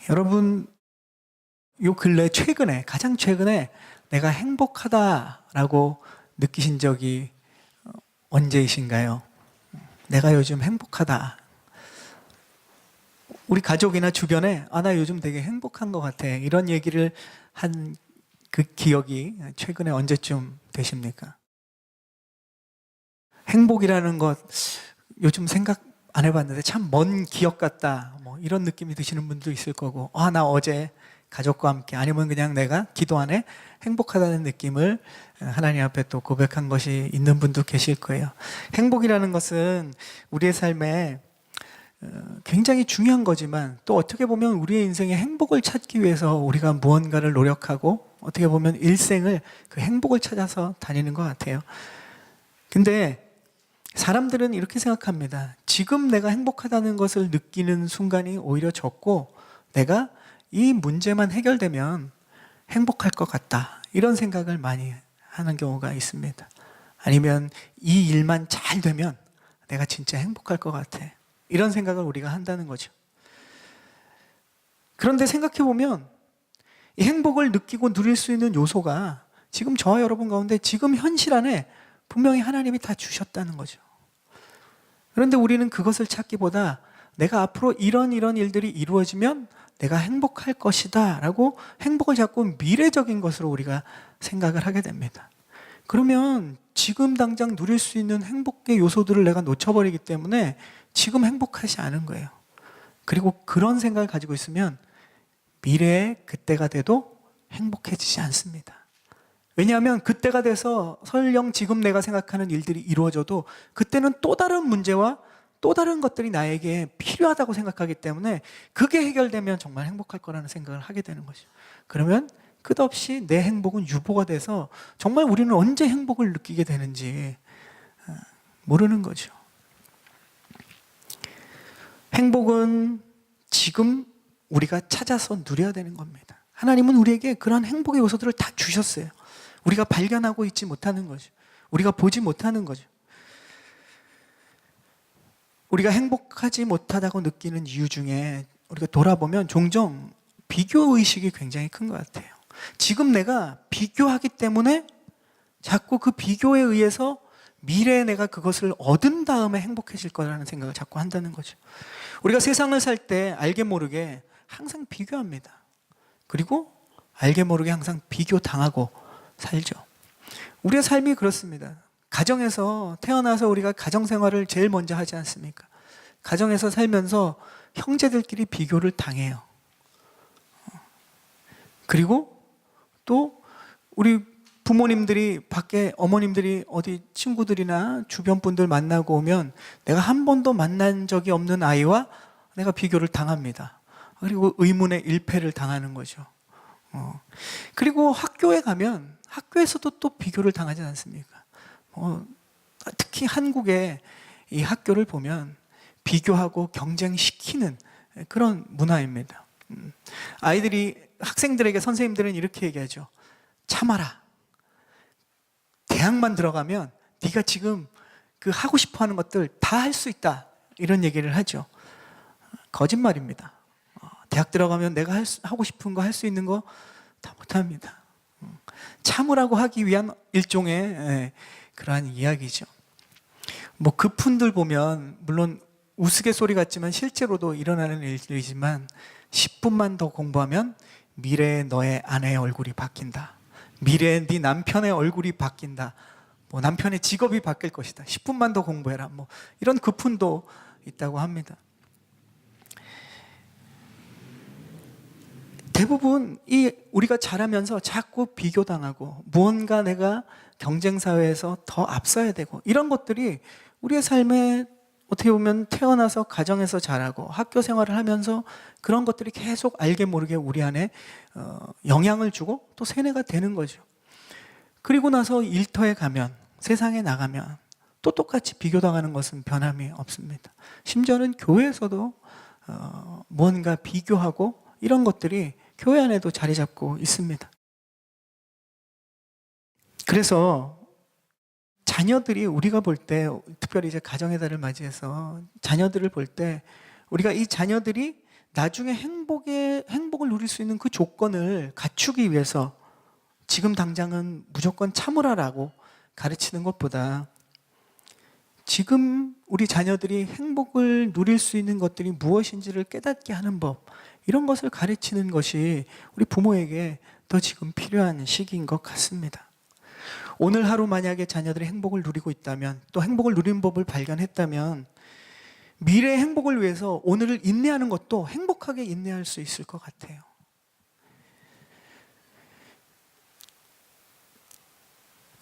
여러분, 요 근래 가장 최근에 내가 행복하다라고 느끼신 적이 언제이신가요? 내가 요즘 행복하다. 우리 가족이나 주변에 나 요즘 되게 행복한 것 같아. 이런 얘기를 한 그 기억이 최근에 언제쯤 되십니까? 행복이라는 것 요즘 생각 안 해봤는데 참 먼 기억 같다. 뭐 이런 느낌이 드시는 분도 있을 거고, 나 어제 가족과 함께, 아니면 그냥 내가 기도 안에 행복하다는 느낌을 하나님 앞에 또 고백한 것이 있는 분도 계실 거예요. 행복이라는 것은 우리의 삶에 굉장히 중요한 거지만, 또 어떻게 보면 우리의 인생에 행복을 찾기 위해서 우리가 무언가를 노력하고, 어떻게 보면 일생을 그 행복을 찾아서 다니는 것 같아요. 근데 사람들은 이렇게 생각합니다. 지금 내가 행복하다는 것을 느끼는 순간이 오히려 적고, 내가 이 문제만 해결되면 행복할 것 같다, 이런 생각을 많이 하는 경우가 있습니다. 아니면 이 일만 잘 되면 내가 진짜 행복할 것 같아, 이런 생각을 우리가 한다는 거죠. 그런데 생각해 보면 이 행복을 느끼고 누릴 수 있는 요소가 지금 저와 여러분 가운데 지금 현실 안에 분명히 하나님이 다 주셨다는 거죠. 그런데 우리는 그것을 찾기보다 내가 앞으로 이런 일들이 이루어지면 내가 행복할 것이다 라고 행복을 자꾸 미래적인 것으로 우리가 생각을 하게 됩니다. 그러면 지금 당장 누릴 수 있는 행복의 요소들을 내가 놓쳐버리기 때문에 지금 행복하지 않은 거예요. 그리고 그런 생각을 가지고 있으면 미래에 그때가 돼도 행복해지지 않습니다. 왜냐하면 그때가 돼서 설령 지금 내가 생각하는 일들이 이루어져도 그때는 또 다른 문제와 또 다른 것들이 나에게 필요하다고 생각하기 때문에 그게 해결되면 정말 행복할 거라는 생각을 하게 되는 거죠. 그러면 끝없이 내 행복은 유보가 돼서 정말 우리는 언제 행복을 느끼게 되는지 모르는 거죠. 행복은 지금 우리가 찾아서 누려야 되는 겁니다. 하나님은 우리에게 그런 행복의 요소들을 다 주셨어요. 우리가 발견하고 있지 못하는 거죠. 우리가 보지 못하는 거죠. 우리가 행복하지 못하다고 느끼는 이유 중에 우리가 돌아보면 종종 비교의식이 굉장히 큰 것 같아요. 지금 내가 비교하기 때문에 자꾸 그 비교에 의해서 미래에 내가 그것을 얻은 다음에 행복해질 거라는 생각을 자꾸 한다는 거죠. 우리가 세상을 살 때 알게 모르게 항상 비교합니다. 그리고 알게 모르게 항상 비교당하고 살죠. 우리의 삶이 그렇습니다. 가정에서 태어나서 우리가 가정생활을 제일 먼저 하지 않습니까? 가정에서 살면서 형제들끼리 비교를 당해요. 그리고 또 우리 부모님들이 밖에, 어머님들이 어디 친구들이나 주변 분들 만나고 오면 내가 한 번도 만난 적이 없는 아이와 내가 비교를 당합니다. 그리고 의문의 일패를 당하는 거죠. 그리고 학교에 가면 학교에서도 또 비교를 당하지 않습니까? 특히 한국의 이 학교를 보면 비교하고 경쟁시키는 그런 문화입니다. 학생들에게 선생님들은 이렇게 얘기하죠. 참아라. 대학만 들어가면 네가 지금 그 하고 싶어 하는 것들 다 할 수 있다, 이런 얘기를 하죠. 거짓말입니다. 대학 들어가면 내가 하고 싶은 거, 할 수 있는 거 다 못합니다. 참으라고 하기 위한 일종의 그러한 이야기죠. 뭐 그 분들 보면 물론 우스갯소리 같지만 실제로도 일어나는 일이지만 10분만 더 공부하면 미래의 너의 아내의 얼굴이 바뀐다. 미래의 네 남편의 얼굴이 바뀐다. 뭐 남편의 직업이 바뀔 것이다. 10분만 더 공부해라. 뭐 이런 급훈도 있다고 합니다. 대부분 우리가 자라면서 자꾸 비교당하고 무언가 내가 경쟁사회에서 더 앞서야 되고, 이런 것들이 우리의 삶에 어떻게 보면 태어나서 가정에서 자라고 학교 생활을 하면서 그런 것들이 계속 알게 모르게 우리 안에 영향을 주고 또 세뇌가 되는 거죠. 그리고 나서 일터에 가면, 세상에 나가면 또 똑같이 비교당하는 것은 변함이 없습니다. 심지어는 교회에서도 무언가 비교하고 이런 것들이 교회 안에도 자리 잡고 있습니다. 그래서 자녀들이, 우리가 볼 때, 특별히 이제 가정의 달을 맞이해서 자녀들을 볼 때 우리가 이 자녀들이 나중에 행복을 누릴 수 있는 그 조건을 갖추기 위해서 지금 당장은 무조건 참으라라고 가르치는 것보다 지금 우리 자녀들이 행복을 누릴 수 있는 것들이 무엇인지를 깨닫게 하는 법, 이런 것을 가르치는 것이 우리 부모에게 더 지금 필요한 시기인 것 같습니다. 오늘 하루 만약에 자녀들이 행복을 누리고 있다면, 또 행복을 누리는 법을 발견했다면 미래의 행복을 위해서 오늘을 인내하는 것도 행복하게 인내할 수 있을 것 같아요.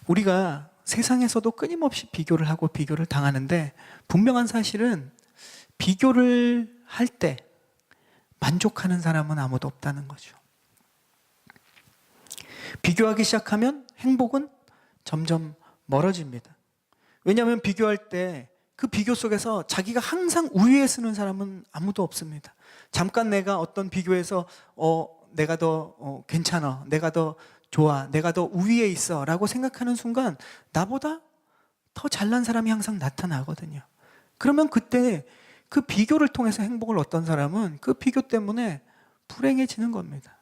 우리가 세상에서도 끊임없이 비교를 하고 비교를 당하는데, 분명한 사실은 비교를 할 때 만족하는 사람은 아무도 없다는 거죠. 비교하기 시작하면 행복은 점점 멀어집니다. 왜냐하면 비교할 때 그 비교 속에서 자기가 항상 우위에 서는 사람은 아무도 없습니다. 잠깐 내가 어떤 비교에서 내가 더 괜찮아, 내가 더 좋아, 내가 더 우위에 있어 라고 생각하는 순간 나보다 더 잘난 사람이 항상 나타나거든요. 그러면 그때 그 비교를 통해서 행복을 얻던 사람은 그 비교 때문에 불행해지는 겁니다.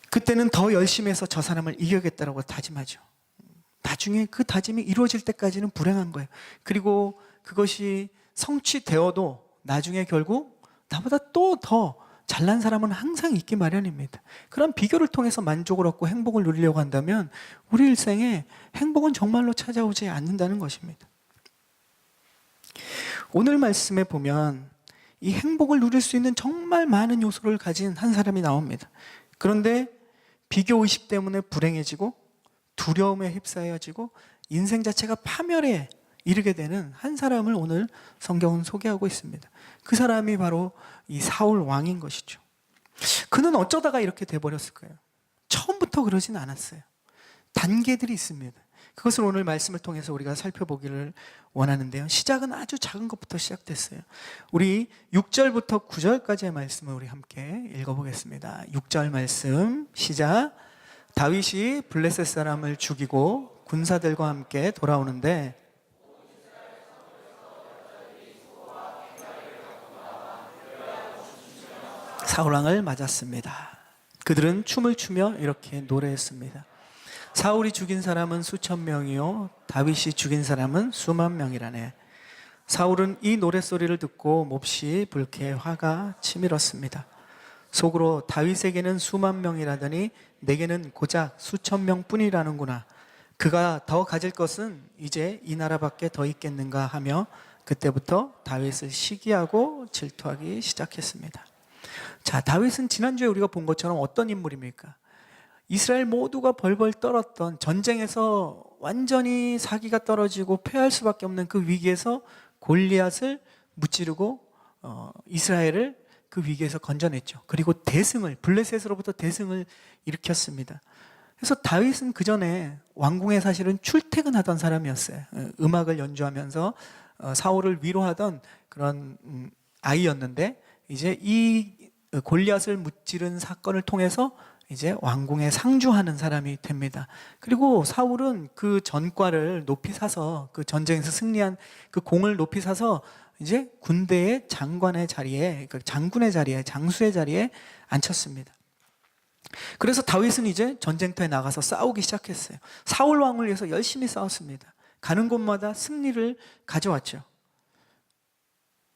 그때는 더 열심히 해서 저 사람을 이겨야겠다라고 다짐하죠. 나중에 그 다짐이 이루어질 때까지는 불행한 거예요. 그리고 그것이 성취되어도 나중에 결국 나보다 또 더 잘난 사람은 항상 있기 마련입니다. 그런 비교를 통해서 만족을 얻고 행복을 누리려고 한다면 우리 일생에 행복은 정말로 찾아오지 않는다는 것입니다. 오늘 말씀에 보면 이 행복을 누릴 수 있는 정말 많은 요소를 가진 한 사람이 나옵니다. 그런데 비교의식 때문에 불행해지고 두려움에 휩싸여지고 인생 자체가 파멸에 이르게 되는 한 사람을 오늘 성경은 소개하고 있습니다. 그 사람이 바로 이 사울 왕인 것이죠. 그는 어쩌다가 이렇게 돼버렸을까요? 처음부터 그러진 않았어요. 단계들이 있습니다. 그것을 오늘 말씀을 통해서 우리가 살펴보기를 원하는데요. 시작은 아주 작은 것부터 시작됐어요. 우리 6절부터 9절까지의 말씀을 우리 함께 읽어보겠습니다. 6절 말씀 시작. 다윗이 블레셋 사람을 죽이고 군사들과 함께 돌아오는데 사울왕을 맞았습니다. 그들은 춤을 추며 이렇게 노래했습니다. 사울이 죽인 사람은 수천 명이요 다윗이 죽인 사람은 수만 명이라네. 사울은 이 노랫소리를 듣고 몹시 불쾌해 화가 치밀었습니다. 속으로 다윗에게는 수만 명이라더니 내게는 고작 수천 명뿐이라는구나. 그가 더 가질 것은 이제 이 나라밖에 더 있겠는가 하며 그때부터 다윗을 시기하고 질투하기 시작했습니다. 자, 다윗은 지난주에 우리가 본 것처럼 어떤 인물입니까? 이스라엘 모두가 벌벌 떨었던 전쟁에서 완전히 사기가 떨어지고 패할 수밖에 없는 그 위기에서 골리앗을 무찌르고 이스라엘을 그 위기에서 건져냈죠. 그리고 블레셋으로부터 대승을 일으켰습니다. 그래서 다윗은 그 전에 왕궁에 사실은 출퇴근하던 사람이었어요. 음악을 연주하면서 사울을 위로하던 그런 아이였는데 이제 이 골리앗을 무찌른 사건을 통해서 이제 왕궁에 상주하는 사람이 됩니다. 그리고 사울은 그 전과를 높이 사서 그 전쟁에서 승리한 그 공을 높이 사서 이제 군대의 장관의 자리에, 그 장군의 자리에, 장수의 자리에 앉혔습니다. 그래서 다윗은 이제 전쟁터에 나가서 싸우기 시작했어요. 사울 왕을 위해서 열심히 싸웠습니다. 가는 곳마다 승리를 가져왔죠.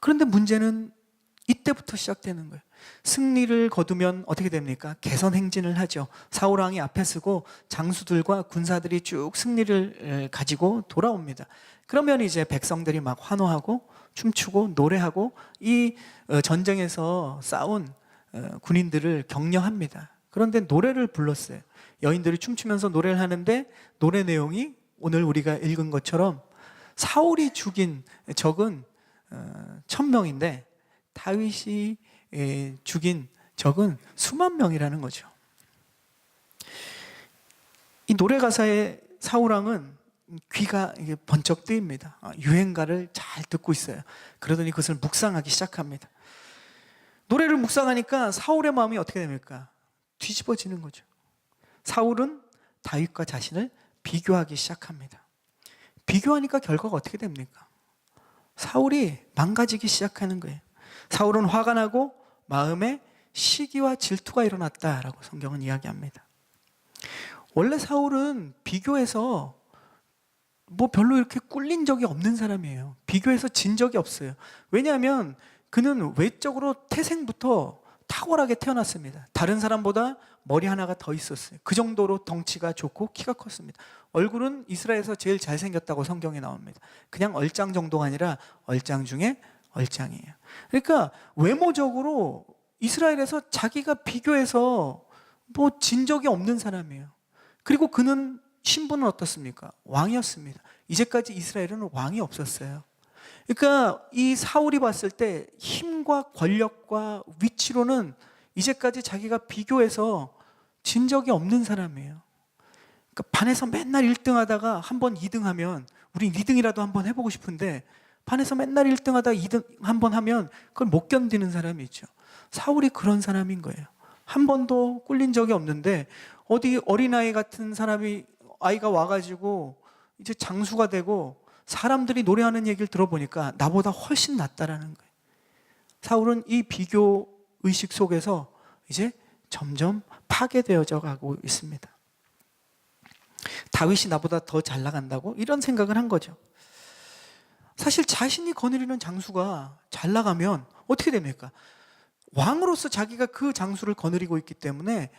그런데 문제는 이때부터 시작되는 거예요. 승리를 거두면 어떻게 됩니까? 개선 행진을 하죠. 사울 왕이 앞에 서고 장수들과 군사들이 쭉 승리를 가지고 돌아옵니다. 그러면 이제 백성들이 막 환호하고 춤추고 노래하고 이 전쟁에서 싸운 군인들을 격려합니다. 그런데 노래를 불렀어요. 여인들이 춤추면서 노래를 하는데 노래 내용이 오늘 우리가 읽은 것처럼 사울이 죽인 적은 1000명인데 다윗이 죽인 적은 수만 명이라는 거죠. 이 노래 가사에 사울왕은 귀가 번쩍 뜨입니다. 유행가를 잘 듣고 있어요. 그러더니 그것을 묵상하기 시작합니다. 노래를 묵상하니까 사울의 마음이 어떻게 됩니까? 뒤집어지는 거죠. 사울은 다윗과 자신을 비교하기 시작합니다. 비교하니까 결과가 어떻게 됩니까? 사울이 망가지기 시작하는 거예요. 사울은 화가 나고 마음에 시기와 질투가 일어났다라고 성경은 이야기합니다. 원래 사울은 비교해서 별로 이렇게 꿀린 적이 없는 사람이에요. 비교해서 진 적이 없어요. 왜냐하면 그는 외적으로 태생부터 탁월하게 태어났습니다. 다른 사람보다 머리 하나가 더 있었어요. 그 정도로 덩치가 좋고 키가 컸습니다. 얼굴은 이스라엘에서 제일 잘생겼다고 성경에 나옵니다. 그냥 얼짱 정도가 아니라 얼짱 중에 얼짱이에요. 그러니까 외모적으로 이스라엘에서 자기가 비교해서 진 적이 없는 사람이에요. 그리고 그는 신분은 어떻습니까? 왕이었습니다. 이제까지 이스라엘에는 왕이 없었어요. 그러니까 이 사울이 봤을 때 힘과 권력과 위치로는 이제까지 자기가 비교해서 진 적이 없는 사람이에요. 그러니까 반에서 맨날 1등 하다가 한번 2등 하면 우린 2등이라도 한번 해보고 싶은데 반에서 맨날 1등 하다가 2등 한번 하면 그걸 못 견디는 사람이 있죠. 사울이 그런 사람인 거예요. 한 번도 꿀린 적이 없는데 어디 어린아이 같은 아이가 와가지고 이제 장수가 되고 사람들이 노래하는 얘기를 들어보니까 나보다 훨씬 낫다라는 거예요. 사울은 이 비교 의식 속에서 이제 점점 파괴되어져 가고 있습니다. 다윗이 나보다 더 잘 나간다고? 이런 생각을 한 거죠. 사실 자신이 거느리는 장수가 잘 나가면 어떻게 됩니까? 왕으로서 자기가 그 장수를 거느리고 있기 때문에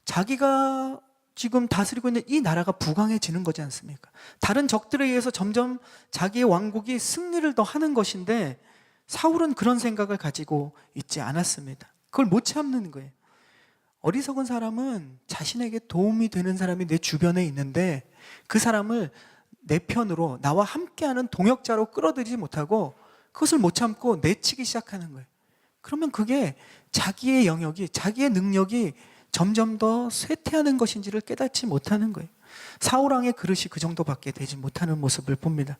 자기가 지금 다스리고 있는 이 나라가 부강해지는 거지 않습니까? 다른 적들에 의해서 점점 자기의 왕국이 승리를 더 하는 것인데 사울은 그런 생각을 가지고 있지 않았습니다. 그걸 못 참는 거예요. 어리석은 사람은 자신에게 도움이 되는 사람이 내 주변에 있는데 그 사람을 내 편으로 나와 함께하는 동역자로 끌어들이지 못하고 그것을 못 참고 내치기 시작하는 거예요. 그러면 그게 자기의 영역이, 자기의 능력이 점점 더 쇠퇴하는 것인지를 깨닫지 못하는 거예요. 사울왕의 그릇이 그 정도밖에 되지 못하는 모습을 봅니다.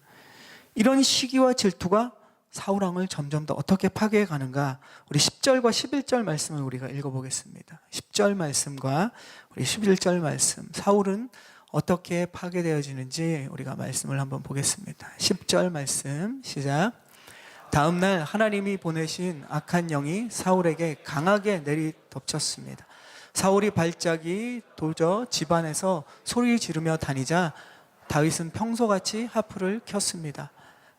이런 시기와 질투가 사울왕을 점점 더 어떻게 파괴해 가는가, 우리 10절과 11절 말씀을 우리가 읽어보겠습니다. 10절 말씀과 우리 11절 말씀, 사울은 어떻게 파괴되어지는지 우리가 말씀을 한번 보겠습니다. 10절 말씀 시작. 다음 날 하나님이 보내신 악한 영이 사울에게 강하게 내리덮쳤습니다. 사울이 발작이 도져 집안에서 소리 지르며 다니자 다윗은 평소같이 하프를 켰습니다.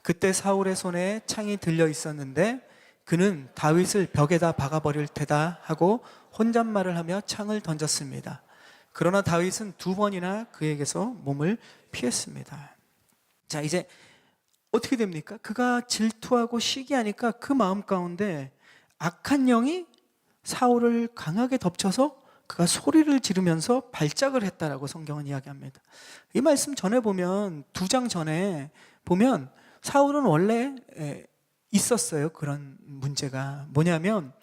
그때 사울의 손에 창이 들려 있었는데 그는 다윗을 벽에다 박아버릴 테다 하고 혼잣말을 하며 창을 던졌습니다. 그러나 다윗은 2번이나 그에게서 몸을 피했습니다. 자, 이제 어떻게 됩니까? 그가 질투하고 시기하니까 그 마음 가운데 악한 영이 사울을 강하게 덮쳐서 그가 소리를 지르면서 발작을 했다라고 성경은 이야기합니다. 이 말씀 전에 보면 2장 전에 보면 사울은 원래 있었어요. 그런 문제가 뭐냐면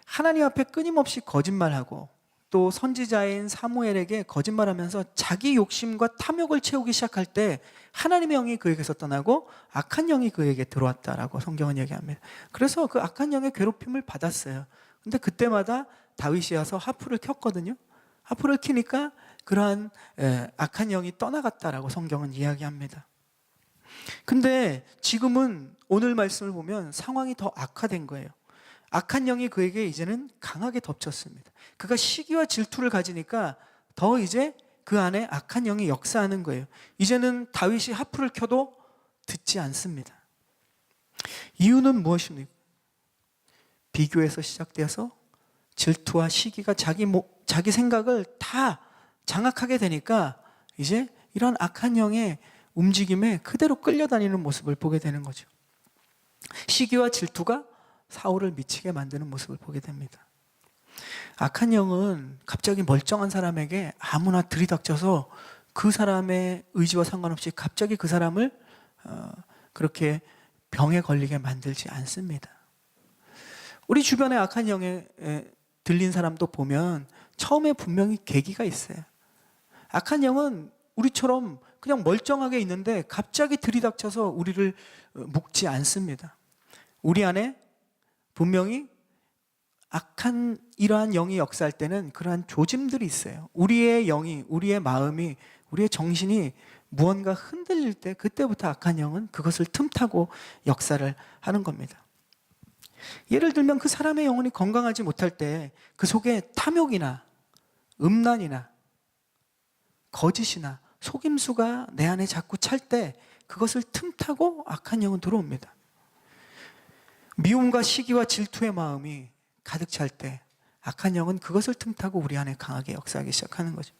하나님 앞에 끊임없이 거짓말하고 또 선지자인 사무엘에게 거짓말하면서 자기 욕심과 탐욕을 채우기 시작할 때 하나님의 영이 그에게서 떠나고 악한 영이 그에게 들어왔다라고 성경은 얘기합니다. 그래서 그 악한 영의 괴롭힘을 받았어요. 근데 그때마다 다윗이 와서 하프를 켰거든요. 하프를 켜니까 그러한 악한 영이 떠나갔다라고 성경은 이야기합니다. 근데 지금은 오늘 말씀을 보면 상황이 더 악화된 거예요. 악한 영이 그에게 이제는 강하게 덮쳤습니다. 그가 시기와 질투를 가지니까 더 이제 그 안에 악한 영이 역사하는 거예요. 이제는 다윗이 하프를 켜도 듣지 않습니다. 이유는 무엇입니까? 비교에서 시작되어서 질투와 시기가 자기 생각을 다 장악하게 되니까 이제 이런 악한 영의 움직임에 그대로 끌려다니는 모습을 보게 되는 거죠. 시기와 질투가 사울을 미치게 만드는 모습을 보게 됩니다. 악한 영은 갑자기 멀쩡한 사람에게 아무나 들이닥쳐서 그 사람의 의지와 상관없이 갑자기 그 사람을 그렇게 병에 걸리게 만들지 않습니다. 우리 주변에 악한 영에 들린 사람도 보면 처음에 분명히 계기가 있어요. 악한 영은 우리처럼 그냥 멀쩡하게 있는데 갑자기 들이닥쳐서 우리를 묶지 않습니다. 우리 안에 분명히 악한 이러한 영이 역사할 때는 그러한 조짐들이 있어요. 우리의 영이, 우리의 마음이, 우리의 정신이 무언가 흔들릴 때 그때부터 악한 영은 그것을 틈타고 역사를 하는 겁니다. 예를 들면 그 사람의 영혼이 건강하지 못할 때 그 속에 탐욕이나 음란이나 거짓이나 속임수가 내 안에 자꾸 찰 때 그것을 틈타고 악한 영은 들어옵니다. 미움과 시기와 질투의 마음이 가득 찰 때 악한 영은 그것을 틈타고 우리 안에 강하게 역사하기 시작하는 거죠.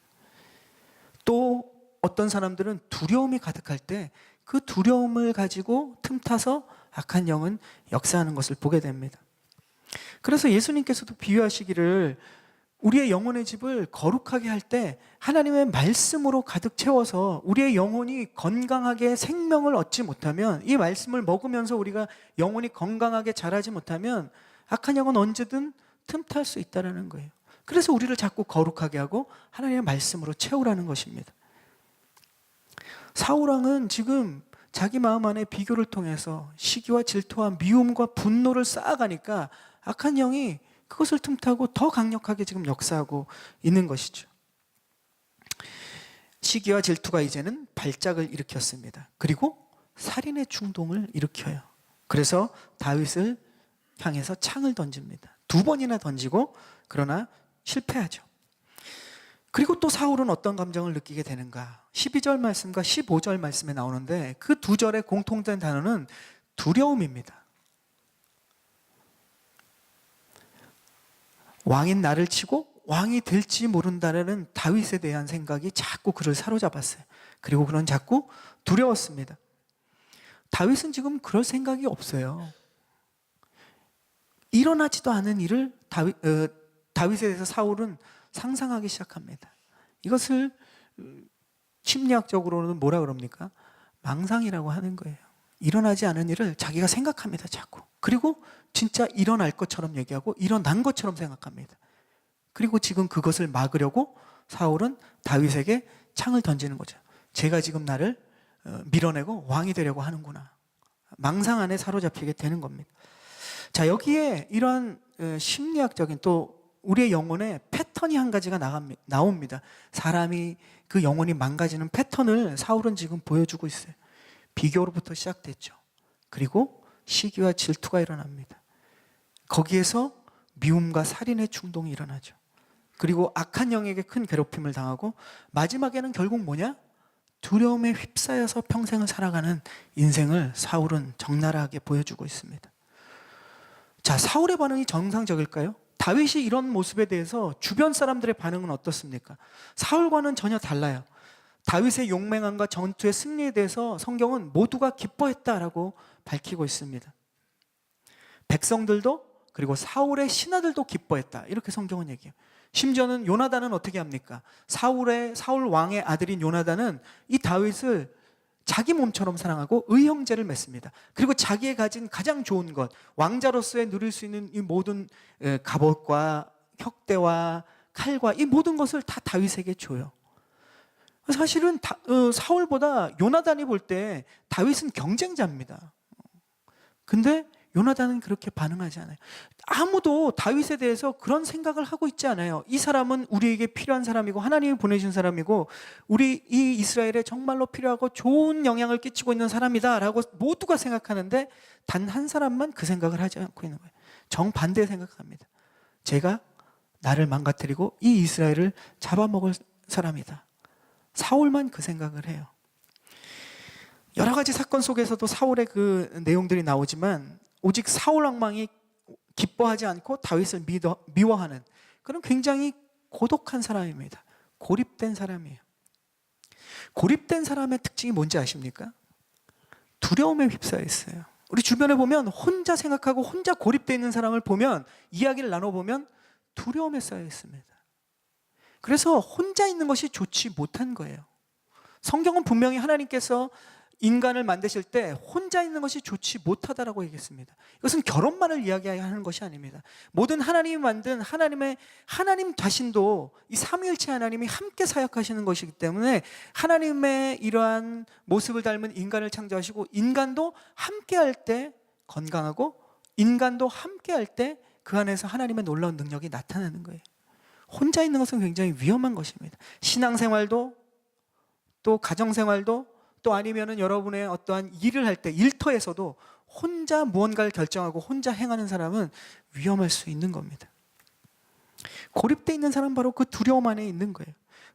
또 어떤 사람들은 두려움이 가득할 때 그 두려움을 가지고 틈타서 악한 영은 역사하는 것을 보게 됩니다. 그래서 예수님께서도 비유하시기를 우리의 영혼의 집을 거룩하게 할 때 하나님의 말씀으로 가득 채워서 우리의 영혼이 건강하게 생명을 얻지 못하면, 이 말씀을 먹으면서 우리가 영혼이 건강하게 자라지 못하면 악한 영은 언제든 틈탈 수 있다는 거예요. 그래서 우리를 자꾸 거룩하게 하고 하나님의 말씀으로 채우라는 것입니다. 사울왕은 지금 자기 마음 안에 비교를 통해서 시기와 질투와 미움과 분노를 쌓아가니까 악한 영이 그것을 틈타고 더 강력하게 지금 역사하고 있는 것이죠. 시기와 질투가 이제는 발작을 일으켰습니다. 그리고 살인의 충동을 일으켜요. 그래서 다윗을 향해서 창을 던집니다. 2번이나 던지고 그러나 실패하죠. 그리고 또 사울은 어떤 감정을 느끼게 되는가? 12절 말씀과 15절 말씀에 나오는데 그 2절의 공통된 단어는 두려움입니다. 왕인 나를 치고 왕이 될지 모른다라는 다윗에 대한 생각이 자꾸 그를 사로잡았어요. 그리고 그는 자꾸 두려웠습니다. 다윗은 지금 그럴 생각이 없어요. 일어나지도 않은 일을 다윗에 대해서 사울은 상상하기 시작합니다. 이것을 심리학적으로는 뭐라 그럽니까? 망상이라고 하는 거예요. 일어나지 않은 일을 자기가 생각합니다, 자꾸. 그리고 진짜 일어날 것처럼 얘기하고 일어난 것처럼 생각합니다. 그리고 지금 그것을 막으려고 사울은 다윗에게 창을 던지는 거죠. 제가 지금 나를 밀어내고 왕이 되려고 하는구나. 망상 안에 사로잡히게 되는 겁니다. 자, 여기에 이러한 심리학적인 또 우리의 영혼에 패턴이 한 가지가 나옵니다. 사람이 그 영혼이 망가지는 패턴을 사울은 지금 보여주고 있어요. 비교로부터 시작됐죠. 그리고 시기와 질투가 일어납니다. 거기에서 미움과 살인의 충동이 일어나죠. 그리고 악한 영에게 큰 괴롭힘을 당하고 마지막에는 결국 뭐냐? 두려움에 휩싸여서 평생을 살아가는 인생을 사울은 적나라하게 보여주고 있습니다. 자, 사울의 반응이 정상적일까요? 다윗이 이런 모습에 대해서 주변 사람들의 반응은 어떻습니까? 사울과는 전혀 달라요. 다윗의 용맹함과 전투의 승리에 대해서 성경은 모두가 기뻐했다라고 밝히고 있습니다. 백성들도 그리고 사울의 신하들도 기뻐했다. 이렇게 성경은 얘기해요. 심지어는 요나단은 어떻게 합니까? 사울 왕의 아들인 요나단은 이 다윗을 자기 몸처럼 사랑하고 의형제를 맺습니다. 그리고 자기의 가진 가장 좋은 것, 왕자로서의 누릴 수 있는 이 모든 갑옷과 혁대와 칼과 이 모든 것을 다 다윗에게 줘요. 사실은 사울보다 요나단이 볼 때 다윗은 경쟁자입니다. 근데 요나단은 그렇게 반응하지 않아요. 아무도 다윗에 대해서 그런 생각을 하고 있지 않아요. 이 사람은 우리에게 필요한 사람이고 하나님이 보내신 사람이고 우리 이 이스라엘에 정말로 필요하고 좋은 영향을 끼치고 있는 사람이다 라고 모두가 생각하는데 단 한 사람만 그 생각을 하지 않고 있는 거예요. 정반대 생각합니다. 제가 나를 망가뜨리고 이 이스라엘을 잡아먹을 사람이다. 사울만 그 생각을 해요. 여러 가지 사건 속에서도 사울의 그 내용들이 나오지만 오직 사울 왕망이 기뻐하지 않고 다윗을 미워하는 그런 굉장히 고독한 사람입니다. 고립된 사람이에요. 고립된 사람의 특징이 뭔지 아십니까? 두려움에 휩싸여 있어요. 우리 주변에 보면 혼자 생각하고 혼자 고립되어 있는 사람을 보면 이야기를 나눠보면 두려움에 쌓여 있습니다. 그래서 혼자 있는 것이 좋지 못한 거예요. 성경은 분명히 하나님께서 인간을 만드실 때 혼자 있는 것이 좋지 못하다라고 얘기했습니다. 이것은 결혼만을 이야기하는 것이 아닙니다. 모든 하나님이 만든 하나님 자신도 이 삼위일체 하나님이 함께 사역하시는 것이기 때문에 하나님의 이러한 모습을 닮은 인간을 창조하시고 인간도 함께 할 때 건강하고 인간도 함께 할 때 그 안에서 하나님의 놀라운 능력이 나타나는 거예요. 혼자 있는 것은 굉장히 위험한 것입니다. 신앙생활도 또 가정생활도 또 아니면은 여러분의 어떠한 일을 할 때 일터에서도 혼자 무언가를 결정하고 혼자 행하는 사람은 위험할 수 있는 겁니다. 고립되어 있는 사람은 바로 그 두려움 안에 있는 거예요.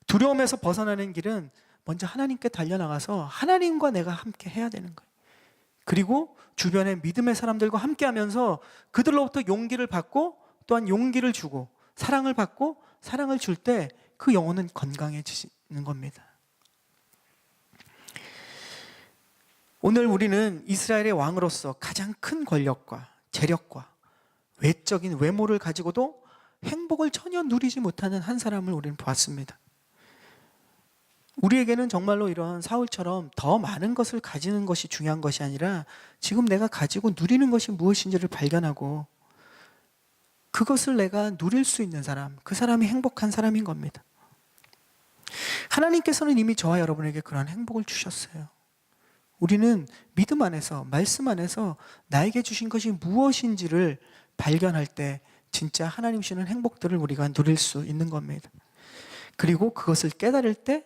두려움에서 벗어나는 길은 먼저 하나님께 달려나가서 하나님과 내가 함께 해야 되는 거예요. 그리고 주변의 믿음의 사람들과 함께 하면서 그들로부터 용기를 받고 또한 용기를 주고 사랑을 받고 사랑을 줄 때 그 영혼은 건강해지는 겁니다. 오늘 우리는 이스라엘의 왕으로서 가장 큰 권력과 재력과 외적인 외모를 가지고도 행복을 전혀 누리지 못하는 한 사람을 우리는 보았습니다. 우리에게는 정말로 이런 사울처럼 더 많은 것을 가지는 것이 중요한 것이 아니라 지금 내가 가지고 누리는 것이 무엇인지를 발견하고 그것을 내가 누릴 수 있는 사람, 그 사람이 행복한 사람인 겁니다. 하나님께서는 이미 저와 여러분에게 그러한 행복을 주셨어요. 우리는 믿음 안에서, 말씀 안에서 나에게 주신 것이 무엇인지를 발견할 때 진짜 하나님 주시는 행복들을 우리가 누릴 수 있는 겁니다. 그리고 그것을 깨달을 때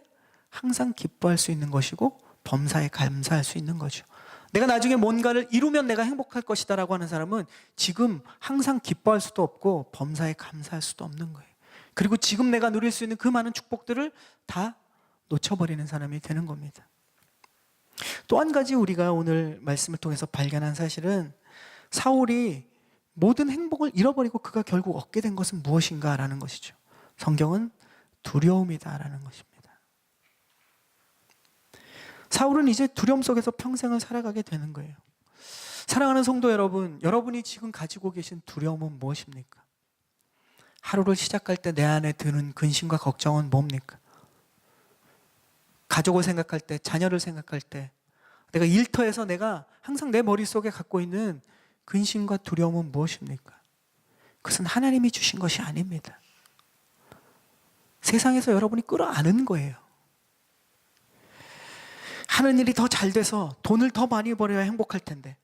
항상 기뻐할 수 있는 것이고 범사에 감사할 수 있는 거죠. 내가 나중에 뭔가를 이루면 내가 행복할 것이다 라고 하는 사람은 지금 항상 기뻐할 수도 없고 범사에 감사할 수도 없는 거예요. 그리고 지금 내가 누릴 수 있는 그 많은 축복들을 다 놓쳐버리는 사람이 되는 겁니다. 또 한 가지 우리가 오늘 말씀을 통해서 발견한 사실은 사울이 모든 행복을 잃어버리고 그가 결국 얻게 된 것은 무엇인가라는 것이죠. 성경은 두려움이다라는 것입니다. 사울은 이제 두려움 속에서 평생을 살아가게 되는 거예요. 사랑하는 성도 여러분, 여러분이 지금 가지고 계신 두려움은 무엇입니까? 하루를 시작할 때 내 안에 드는 근심과 걱정은 뭡니까? 가족을 생각할 때, 자녀를 생각할 때, 내가 일터에서 내가 항상 내 머릿속에 갖고 있는 근심과 두려움은 무엇입니까? 그것은 하나님이 주신 것이 아닙니다. 세상에서 여러분이 끌어안은 거예요. 하는 일이 더 잘 돼서 돈을 더 많이 벌어야 행복할 텐데,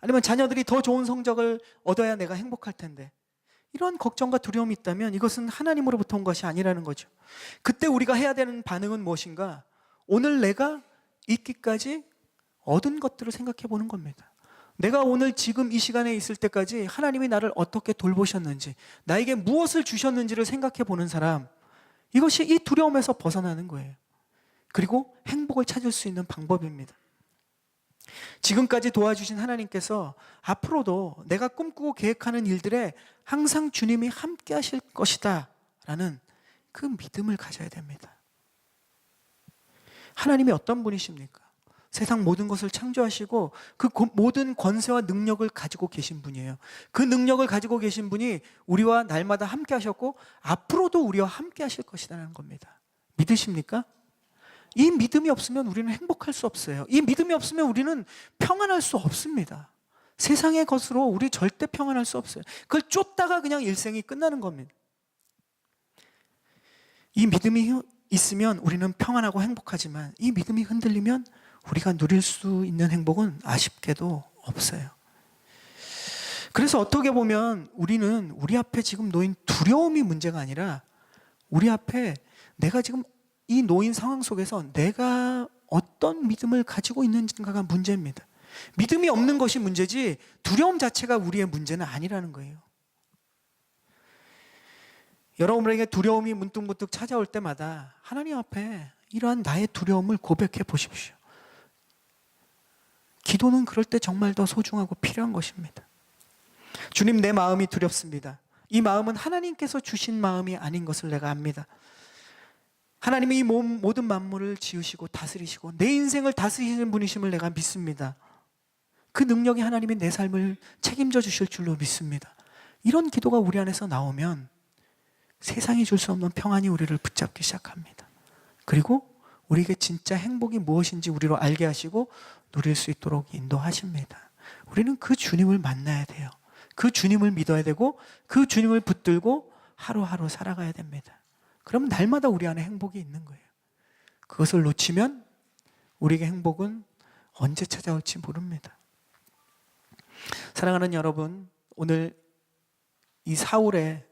아니면 자녀들이 더 좋은 성적을 얻어야 내가 행복할 텐데, 이런 걱정과 두려움이 있다면 이것은 하나님으로부터 온 것이 아니라는 거죠. 그때 우리가 해야 되는 반응은 무엇인가? 오늘 내가 있기까지 얻은 것들을 생각해 보는 겁니다. 내가 오늘 지금 이 시간에 있을 때까지 하나님이 나를 어떻게 돌보셨는지, 나에게 무엇을 주셨는지를 생각해 보는 사람, 이것이 이 두려움에서 벗어나는 거예요. 그리고 행복을 찾을 수 있는 방법입니다. 지금까지 도와주신 하나님께서 앞으로도 내가 꿈꾸고 계획하는 일들에 항상 주님이 함께 하실 것이다 라는 그 믿음을 가져야 됩니다. 하나님이 어떤 분이십니까? 세상 모든 것을 창조하시고 그 모든 권세와 능력을 가지고 계신 분이에요. 그 능력을 가지고 계신 분이 우리와 날마다 함께 하셨고 앞으로도 우리와 함께 하실 것이라는 겁니다. 믿으십니까? 이 믿음이 없으면 우리는 행복할 수 없어요. 이 믿음이 없으면 우리는 평안할 수 없습니다. 세상의 것으로 우리 절대 평안할 수 없어요. 그걸 쫓다가 그냥 일생이 끝나는 겁니다. 이 믿음이 있으면 우리는 평안하고 행복하지만 이 믿음이 흔들리면 우리가 누릴 수 있는 행복은 아쉽게도 없어요. 그래서 어떻게 보면 우리는 우리 앞에 지금 놓인 두려움이 문제가 아니라 우리 앞에 내가 지금 이 놓인 상황 속에서 내가 어떤 믿음을 가지고 있는지가 문제입니다. 믿음이 없는 것이 문제지 두려움 자체가 우리의 문제는 아니라는 거예요. 여러분에게 두려움이 문득문득 찾아올 때마다 하나님 앞에 이러한 나의 두려움을 고백해 보십시오. 기도는 그럴 때 정말 더 소중하고 필요한 것입니다. 주님, 내 마음이 두렵습니다. 이 마음은 하나님께서 주신 마음이 아닌 것을 내가 압니다. 하나님이 이 모든 만물을 지으시고 다스리시고 내 인생을 다스리시는 분이심을 내가 믿습니다. 그 능력이 하나님이 내 삶을 책임져 주실 줄로 믿습니다. 이런 기도가 우리 안에서 나오면 세상이 줄 수 없는 평안이 우리를 붙잡기 시작합니다. 그리고 우리에게 진짜 행복이 무엇인지 우리로 알게 하시고 누릴 수 있도록 인도하십니다. 우리는 그 주님을 만나야 돼요. 그 주님을 믿어야 되고 그 주님을 붙들고 하루하루 살아가야 됩니다. 그럼 날마다 우리 안에 행복이 있는 거예요. 그것을 놓치면 우리에게 행복은 언제 찾아올지 모릅니다. 사랑하는 여러분, 오늘 이 사울의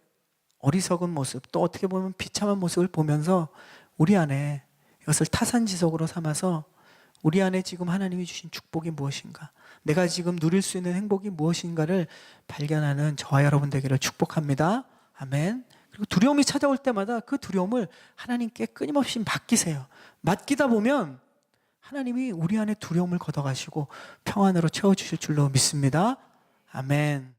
어리석은 모습, 또 어떻게 보면 비참한 모습을 보면서 우리 안에 이것을 타산지석으로 삼아서 우리 안에 지금 하나님이 주신 축복이 무엇인가? 내가 지금 누릴 수 있는 행복이 무엇인가를 발견하는 저와 여러분 되기를 축복합니다. 아멘. 그리고 두려움이 찾아올 때마다 그 두려움을 하나님께 끊임없이 맡기세요. 맡기다 보면 하나님이 우리 안에 두려움을 걷어가시고 평안으로 채워주실 줄로 믿습니다. 아멘.